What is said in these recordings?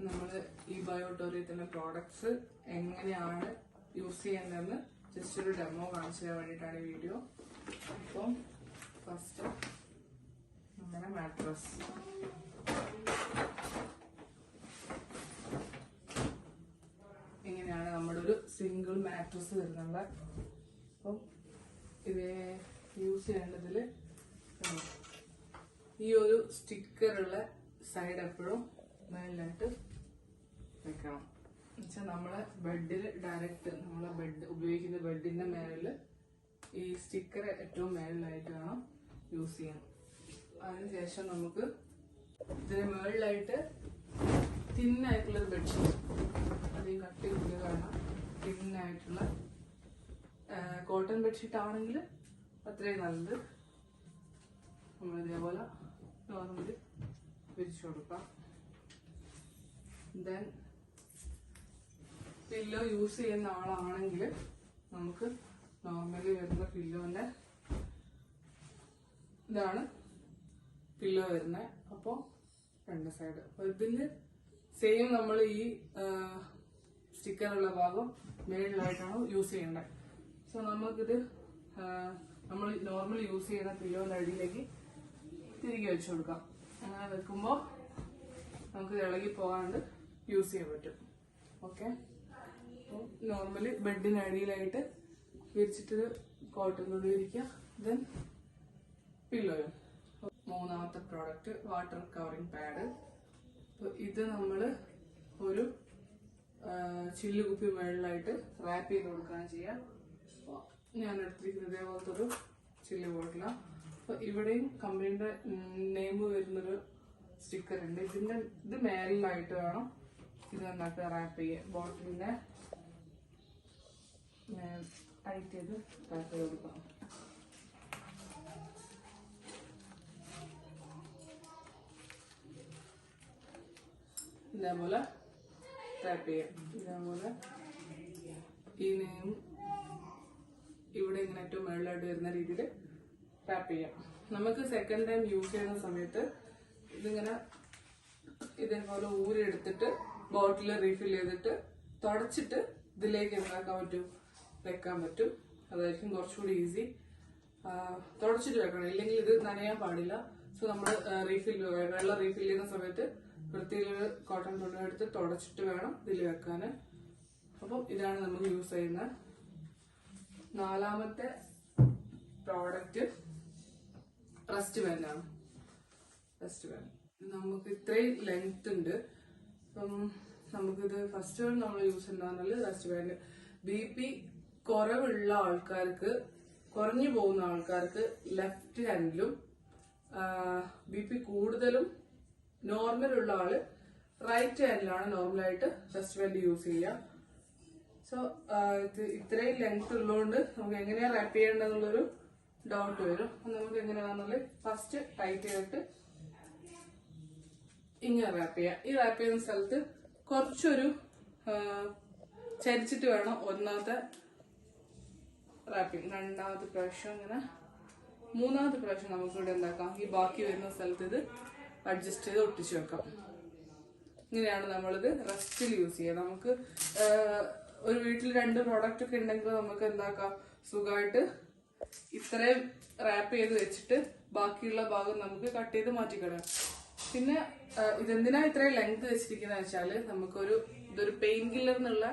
നമ്മൾ ഈ ബയോട്ടോറിയത്തിലെ പ്രോഡക്ട്സ് എങ്ങനെയാണ് യൂസ് ചെയ്യേണ്ടതെന്ന് ജസ്റ്റ് ഒരു ഡെമോ കാണിച്ചു തരാൻ വേണ്ടിയിട്ടാണ് ഈ വീഡിയോ. അപ്പം ഫസ്റ്റ് നമ്മുടെ മാട്രസ്. ഇങ്ങനെയാണ് നമ്മുടെ ഒരു സിംഗിൾ മാട്രസ് വരുന്നത്. അപ്പം ഇത് യൂസ് ചെയ്യേണ്ടതിൽ ഈ ഒരു സ്റ്റിക്കറുള്ള സൈഡ് എപ്പോഴും മേളിലായിട്ട് വെക്കണം. എന്നുവെച്ചാൽ നമ്മളെ ബെഡിൽ ഡയറക്റ്റ് നമ്മളെ ബെഡ് ഉപയോഗിക്കുന്ന ബെഡിന്റെ മേളിൽ ഈ സ്റ്റിക്കർ ഏറ്റവും മേളിലായിട്ട് വേണം യൂസ് ചെയ്യാൻ. അതിനുശേഷം നമുക്ക് ഇതിന് മേളിലായിട്ട് തിന്നായിട്ടുള്ളൊരു ബെഡ്ഷീറ്റ്, അധികം കട്ടി കൂടിയ കാരണം തിന്നായിട്ടുള്ള കോട്ടൺ ബെഡ്ഷീറ്റ് ആണെങ്കിൽ അത്രയും നല്ലത്. നമ്മൾ ഇതേപോലെ നോർമലി വിരിച്ചു കൊടുക്കാം. ദെൻ പില്ലോ യൂസ് ചെയ്യുന്ന ആളാണെങ്കിൽ നമുക്ക് നോർമലി വരുന്ന പില്ലോന്റെ ഇതാണ് പില്ലോ വരുന്നത്. അപ്പോൾ രണ്ട് സൈഡ്. അപ്പോൾ ഇതിന് സെയിം നമ്മൾ ഈ സ്റ്റിക്കറുള്ള ഭാഗം മേളിലായിട്ടാണ് യൂസ് ചെയ്യേണ്ടത്. സോ നമുക്കിത് നമ്മൾ നോർമലി യൂസ് ചെയ്യുന്ന പില്ലോന്റെ അടിയിലേക്ക് തിരികെ വെച്ചു കൊടുക്കാം. അങ്ങനെ വെക്കുമ്പോൾ നമുക്ക് ഇളകി പോകാണ്ട് യൂസ് ചെയ്യാൻ പറ്റും. ഓക്കെ, അപ്പോൾ നോർമലി ബെഡിന് അടിയിലായിട്ട് വിരിച്ചിട്ട് കോട്ടൺ തുണി വിരിക്കുക. ദെൻ പില്ലോയും. മൂന്നാമത്തെ പ്രോഡക്റ്റ് വാട്ടർ കവറിങ് പാഡ്. അപ്പോൾ ഇത് നമ്മൾ ഒരു ചില്ല് കുപ്പി മുകളിലായിട്ട് റാപ്പ് ചെയ്ത് കൊടുക്കുകയാണ് ചെയ്യുക. അപ്പോൾ ഞാൻ എടുത്തിരിക്കുന്നത് ഇതേപോലത്തെ ഒരു ചില്ല് ബോട്ടിലാണ്. അപ്പോൾ ഇവിടെയും കമ്പനീൻ്റെ നെയിം വരുന്നൊരു സ്റ്റിക്കർ ഉണ്ട്. ഇത് മേലിലായിട്ട് വേണം ഇത് നന്നായിട്ട് റാപ്പ് ചെയ്യുക. ബോട്ടിലിന്റെ ടൈറ്റ് ചെയ്ത് റാപ്പ് ചെയ്ത് കൊടുക്കണം. ഇതേപോലെ റാപ്പ് ചെയ്യാം. ഇതേപോലെ ഈ നെയിം ഇവിടെ ഇങ്ങനെ ഏറ്റവും മേളിലായിട്ട് വരുന്ന രീതിയിൽ റാപ്പ് ചെയ്യാം. നമുക്ക് സെക്കൻഡ് ടൈം യൂസ് ചെയ്യുന്ന സമയത്ത് ഇതിങ്ങനെ ഇതേപോലെ ഊരെടുത്തിട്ട് ബോട്ടിൽ റീഫിൽ ചെയ്തിട്ട് തുടച്ചിട്ട് ഇതിലേക്ക് എന്താക്കാൻ പറ്റും, വെക്കാൻ പറ്റും. അതായിരിക്കും കുറച്ചുകൂടി ഈസി. തുടച്ചിട്ട് വെക്കണം, ഇല്ലെങ്കിൽ ഇത് നനയാൻ പാടില്ല. സോ നമ്മൾ വെള്ളം റീഫിൽ ചെയ്യുന്ന സമയത്ത് വൃത്തിയിലൊരു കോട്ടൺ തുണി എടുത്ത് തുടച്ചിട്ട് വേണം ഇതിൽ വെക്കാൻ. അപ്പം ഇതാണ് നമുക്ക് യൂസ് ചെയ്യുന്ന നാലാമത്തെ പ്രോഡക്റ്റ്. റസ്റ്റ് ബാൻഡാണ്. റസ്റ്റ് ബാൻഡ് നമുക്ക് ഇത്രയും ലെങ്ത് ഉണ്ട്. അപ്പം നമുക്കിത് ഫസ്റ്റ് നമ്മൾ യൂസ് ചെയ്യുന്ന റസ്റ്റ് ബാൻഡ്. BP കുറവുള്ള ആൾക്കാർക്ക്, കുറഞ്ഞു പോകുന്ന ആൾക്കാർക്ക് ലെഫ്റ്റ് ഹാൻഡിലും, BP കൂടുതലും നോർമൽ ഉള്ള ആള് റൈറ്റ് ഹാൻഡിലാണ് നോർമലായിട്ട് റസ്റ്റ് ബാൻഡ് യൂസ് ചെയ്യുക. സോ ഇത് ഇത്രയും ലെങ്ത് ഉള്ളതുകൊണ്ട് നമുക്ക് എങ്ങനെയാ റാപ്പ് ചെയ്യേണ്ടതെന്നുള്ളൊരു ഡൗട്ട് വരും. നമുക്ക് എങ്ങനെയാണെന്നുള്ളത് ഫസ്റ്റ് ടൈറ്റ് ചെയ്തിട്ട് ഇങ്ങനെ റാപ്പ് ചെയ്യാം. ഈ റാപ്പ് ചെയ്യുന്ന സ്ഥലത്ത് കുറച്ചൊരു ചരിച്ചിട്ട് വേണം ഒന്നാമത്തെ റാപ്പിങ്. രണ്ടാമത്തെ പ്രാവശ്യം ഇങ്ങനെ, മൂന്നാമത്തെ പ്രാവശ്യം നമുക്കിവിടെ എന്താക്കാം, ഈ ബാക്കി വരുന്ന സ്ഥലത്ത് ഇത് അഡ്ജസ്റ്റ് ചെയ്ത് ഒട്ടിച്ചു വെക്കാം. ഇങ്ങനെയാണ് നമ്മളിത് റെസ്റ്റിൽ യൂസ് ചെയ്യുക. നമുക്ക് ഒരു വീട്ടിൽ 2 പ്രോഡക്റ്റ് ഒക്കെ ഉണ്ടെങ്കിൽ നമുക്ക് എന്താക്കാം, സുഖമായിട്ട് ഇത്രയും റാപ്പ് ചെയ്ത് വെച്ചിട്ട് ബാക്കിയുള്ള ഭാഗം നമുക്ക് കട്ട് ചെയ്ത് മാറ്റിക്കളയാം. പിന്നെ ഇതെന്തിനാ ഇത്രയും ലെങ്ത് വെച്ചിരിക്കുന്നത് വെച്ചാല് ഇതൊരു പെയിൻ കില്ലർ എന്നുള്ള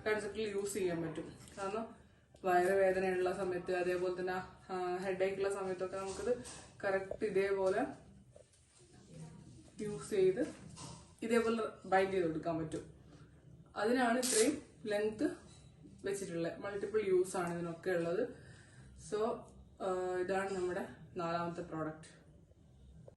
കൺസെപ്റ്റിൽ യൂസ് ചെയ്യാൻ പറ്റും. കാരണം വയറുവേദനയുള്ള സമയത്ത്, അതേപോലെ തന്നെ ഹെഡേക്ക് ഉള്ള സമയത്തൊക്കെ നമുക്കിത് കറക്റ്റ് ഇതേപോലെ യൂസ് ചെയ്ത് ഇതേപോലെ ബൈൻഡ് ചെയ്ത് കൊടുക്കാൻ പറ്റും. അതിനാണ് ഇത്രയും ലെങ്ത് വെച്ചിട്ടുള്ളത്. മൾട്ടിപ്പിൾ യൂസ് ആണ് ഇതിനൊക്കെ ഉള്ളത്. സോ ഇതാണ് നമ്മുടെ നാലാമത്തെ പ്രോഡക്റ്റ്.